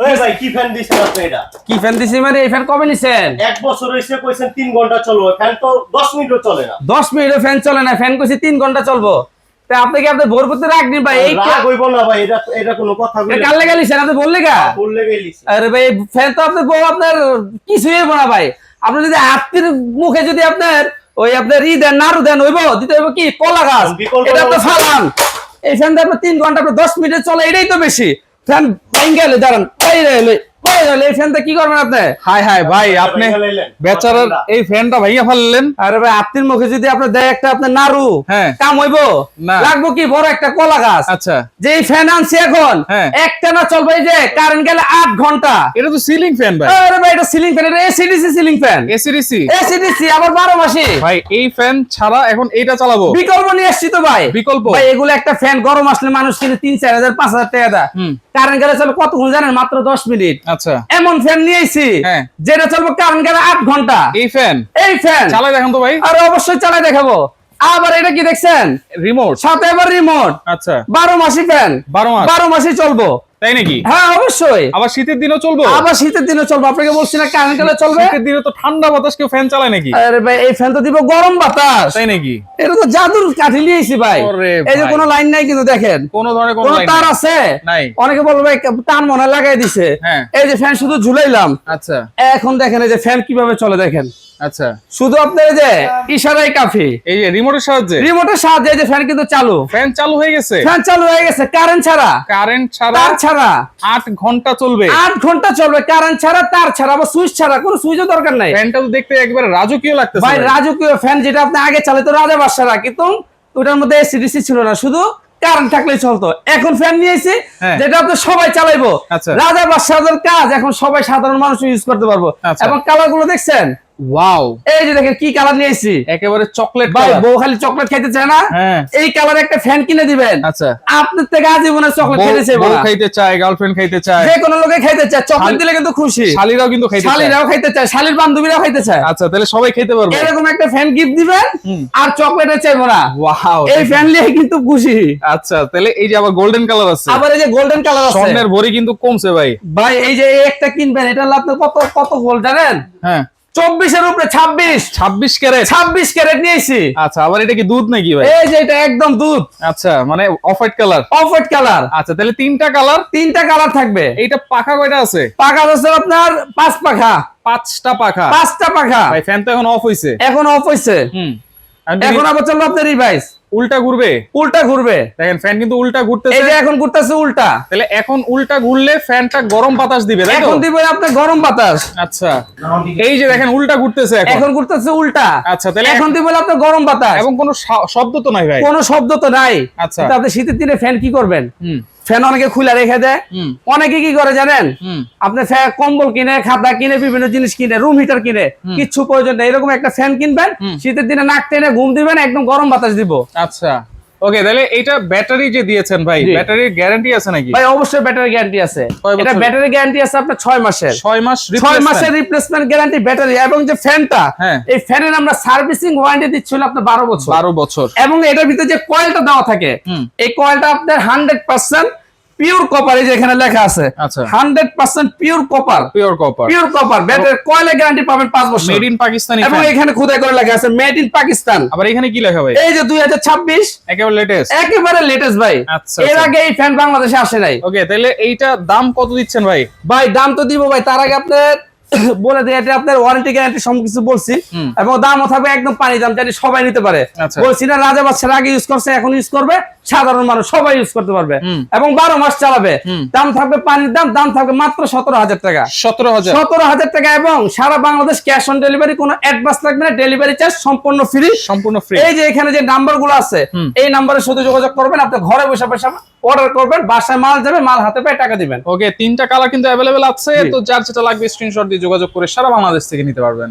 ওই ভাই কি ফ্যান দিছেন আপনি এটা? কি ফ্যান দিছি মানে এই ফ্যান কবে নিছেন? এক বছর হইছে কইছেন 3 ঘন্টা চলবে, ফ্যান তো 10 মিনিটও চলে না। 10 মিনিটও ফ্যান চলে না, ফ্যান কইছি 3 ঘন্টা চলবো। তা আপনি কি আপনি ভোর করতে রাখনি ভাই? এই রাগ হইব না ভাই, এটা কোনো কথা কইলেন? কাল লাগা লিছেন আপনি বললে গা? বললে গেলিছি। আরে ভাই ফ্যান তো আপনি বউ আপনার কিছুই হইব না ভাই। আপনি যদি হাতের মুখে যদি আপনার ওই আপনার দেন নাড়ু দেন হইব, দিতে হইব কি কলা গাছ, এটা আপনি ফালান। এই ফ্যান দিয়ে আপনি 3 ঘন্টা আপনি 10 মিনিটে চলে, এটাই তো বেশি। ফ্যান ভাঙ্গেলে দাঁড়ান এই ফ্যানটা কি করবেন আপনি? হাই হাই ভাই, আপনি বেচারার এই ফ্যানটা ভাইয়া ফেললেন। আরে ভাই আপনার মুখে যদি আপনি দেয় একটা আপনার নাড়ু, হ্যাঁ কাম হইবো না, লাগবো কি বড় একটা কলা গাছ। আচ্ছা যে এই ফ্যান আনছি এখন হ্যাঁ একটা না চলবে, এই যে কারেন্ট গেলে 8 ঘন্টা। এটা তো সিলিং ফ্যান ভাই। আরে ভাই এটা সিলিং ফ্যান, এটা AC DC ceiling fan. AC DC AC DC আবার 12 মাসি। ভাই এই ফ্যান ছাড়া এখন এইটা চালাবো। বিকল্প নিয়ে আসছি তো ভাই। বিকল্প ভাই এগুলো একটা ফ্যান গরম আসলে মানুষ কিনে 3-4 হাজার 5,000 টাকা দা। কারেন্ট গেলে চলে কতক্ষণ জানেন? মাত্র 10 মিনিট। আচ্ছা এমন ফ্যান নিয়েছি হ্যাঁ যেটা চলবে কারেন্ট গেলে 8 ঘন্টা। এই ফ্যান চালাই দেখেন তো ভাই। আর অবশ্যই চালাই দেখাবো। আবার এটা কি দেখছেন? রিমোট সাথে আবার রিমোট। আচ্ছা 12 মাসি ফ্যান, 12 মাসই চলবো। তাই নাকি? হ্যাঁ অবশ্যই। আবার শীতের দিনও চলবে? আবার শীতের দিনে চলবে। আপনাকে বলছি না কারেন্ট গেলে চলবে। শীতের দিনে তো ঠান্ডা বাতাস কেউ ফ্যান চালায় নাকি? আরে ভাই এই ফ্যান তো দিব গরম বাতাস। তাই নাকি? এটা তো জাদুর কাঠি নিয়েছি ভাই। এই যে কোনো লাইন নাই কিন্তু দেখেন, কোন ধরনের কোন তার আছে নাই। অনেকে বলবে ভাই টান মনে লাগাই দিছে। হ্যাঁ এই যে ফ্যান শুধু ঝুলাইলাম। আচ্ছা এখন দেখেন এই যে ফ্যান কিভাবে চলে দেখেন। আচ্ছা শুধু আপনার এই যে ইশারাই কাফি। এই যে রিমোটের সাহায্যে, রিমোটের সাহায্যে এই যে ফ্যান কিন্তু চালু। ফ্যান চালু হয়ে গেছে। ফ্যান চালু হয়ে গেছে কারেন্ট ছাড়া। কারেন্ট ছাড়া তার ছাড়া 8 ঘন্টা চলবে। 8 ঘন্টা চলবে কারেন্ট ছাড়া, তার ছাড়া, আবার সুইচ ছাড়া। কোনো সুইচও দরকার নাই। ফ্যানটা তো দেখতে একবারে রাজকীয় লাগতেছে ভাই রাজকীয় ফ্যান, যেটা আপনি আগে চালাতো রাজা বাদশারা, কিন্তু ওটার মধ্যে এসিডিসি ছিল না, শুধু কারেন্ট থাকলেই চলতো। এখন ফ্যান নিয়েছি যেটা আপনি সবাই চালাইবো। রাজা বাদশাদের কাজ এখন সবাই সাধারণ মানুষ ইউজ করতে পারবো। এবং কালার গুলো দেখছেন? ওয়াও, এই যে দেখেন কি কালার নিয়েছি, একেবারে চকলেট ভাই। কালার। বউ খালি চকলেট খাইতে চায় না, এই কালার একটা ফ্যান কিনে দিবেন। আচ্ছা আপনার থেকে আজীবনে চকলেট খাইতে চাইবো বউ না। খাইতে চায়, গার্লফ্রেন্ড খাইতে চায়, যে কোনো লোকে খাইতে চায়, চকলেট দিলে কিন্তু খুশি। শালীরাও কিন্তু খাইতে চায়, শালীরাও খাইতে চায়, শালীর বান্ধবীরাও খাইতে চায়। আচ্ছা তাহলে সবাই খেতে পারবে। এরকম একটা ফ্যান গিফট দিবেন আর চকলেটও চাইবো না। ওয়াও, এই ফ্যান নিয়ে কিন্তু খুশি। আচ্ছা তাহলে এই যে আবার গোল্ডেন কালার আছে, আবার এই যে গোল্ডেন কালার আছে। স্বর্ণের ভরি কিন্তু কমছে ভাই। ভাই এই যে একটা কিনবেন, এটা হলো আপনার কত গোল্ড জানেন? হ্যাঁ 24 এর উপরে 26 ক্যারেট। 26 ক্যারেট নিয়েছি। আচ্ছা আবার এটা কি দুধ নাকি ভাই? এই যে এটা একদম দুধ। আচ্ছা মানে off white colour. Off white colour. আচ্ছা তাহলে তিনটা কালার থাকবে। এইটা পাখা কয়টা আছে? পাখা আছে আপনার 5 পাখা। 5টা পাখা। 5টা পাখা। ভাই ফ্যান তো এখন অফ হইছে। এখন অফ হইছে। এখন আবার চলবে আপনার রিভাইস। উল্টা ঘুরবে। উল্টা ঘুরবে। দেখেন ফ্যান কিন্তু উল্টা ঘুরতেছে। এই যে এখন ঘুরতেছে উল্টা। তাহলে এখন উল্টা ঘুরলে ফ্যানটা গরম বাতাস দিবে, তাই তো? এখন দিবে আপনার গরম বাতাস। আচ্ছা এই যে দেখেন উল্টা ঘুরতেছে এখন ঘুরতেছে উল্টা। আচ্ছা তাহলে এখন দিবে আপনার গরম বাতাস। এবং কোনো শব্দ তো নাই ভাই? কোনো শব্দ তো নাই। আচ্ছা আপনি শীতের দিনে ফ্যান কি করবেন? ফ্যান অনেকে খুলে রেখে দেয়। অনেকে কি করে জানেন? আপনি কম্বল কিনে, খাতা কিনে, বিভিন্ন জিনিস কিনে, রুম হিটার কিনে, কিচ্ছু প্রয়োজন নেই। এরকম একটা ফ্যান কিনবেন, শীতের দিনে নাক টেনে ঘুম দিবেন, একদম গরম বাতাস দিব। আচ্ছা ওকে, তাহলে এইটা ব্যাটারি যে দিয়েছেন ভাই, ব্যাটারির গ্যারান্টি আছে নাকি? ভাই অবশ্যই ব্যাটারি গ্যারান্টি আছে। এটা ব্যাটারি গ্যারান্টি আছে আপনার 6 মাসের। 6 মাসের রিপ্লেসমেন্ট গ্যারান্টি ব্যাটারি। এবং যে ফ্যানটা, এই ফ্যানের আমরা সার্ভিসিং ওয়ারেন্টি দিচ্ছি আপনার 12 বছর। 12 বছর। এবং এটার ভিতরে যে কয়েলটা দেওয়া থাকে, এই কয়েলটা আপনার 100% পিওর কপার। এই যে এখানে লেখা আছে 100% pure copper. Pure copper battery কয়েলের গ্যারান্টি পাবেন 5 বছর। Made in Pakistan. এবং এখানে খোদাই করে লেখা আছে মেড ইন পাকিস্তান। আবার এখানে কি লেখা ভাই? এই যে 2026, একেবারে লেটেস্ট। একেবারে লেটেস্ট ভাই। এর আগে এই ফ্যান বাংলাদেশে আসে নাই। ওকে, তাহলে এইটা দাম কত দিচ্ছেন ভাই? ভাই দাম তো দিব ভাই, তার আগে আপনার বলে দিই এটা আপনার ওয়ারেন্টি গ্যারান্টি সব কিছু বলছি। এবং দামও থাকবে একদম পানি দাম, জানি সবাই নিতে পারে। বলছি না রাজা বাদশার আগে ইউজ করছে, এখন ইউজ করবে সাধারণ মানুষ, সবাই ইউজ করতে পারবে এবং 12 মাস চালাবে। দাম থাকবে পানির দাম থাকবে মাত্র 17,000 টাকা। 17,000 টাকা। এবং সারা বাংলাদেশ ক্যাশ অন ডেলিভারি, কোনো অ্যাডভান্স লাগবে না, ডেলিভারি চার্জ সম্পূর্ণ ফ্রি। এই যে এখানে যে নাম্বার গুলো আছে, এই নাম্বারে শুধু যোগাযোগ করবেন, আপনি ঘরে বসে বসে অর্ডার করবেন, বাসায় মাল যাবে, মাল হাতে পেয়ে টাকা দিবেন। ওকে, 3টা কালার কিন্তু অ্যাভেলেবেল আছে, তো যার যেটা লাগবে স্ক্রিনশট দিয়ে যোগাযোগ করে সারা বাংলাদেশ থেকে নিতে পারবেন।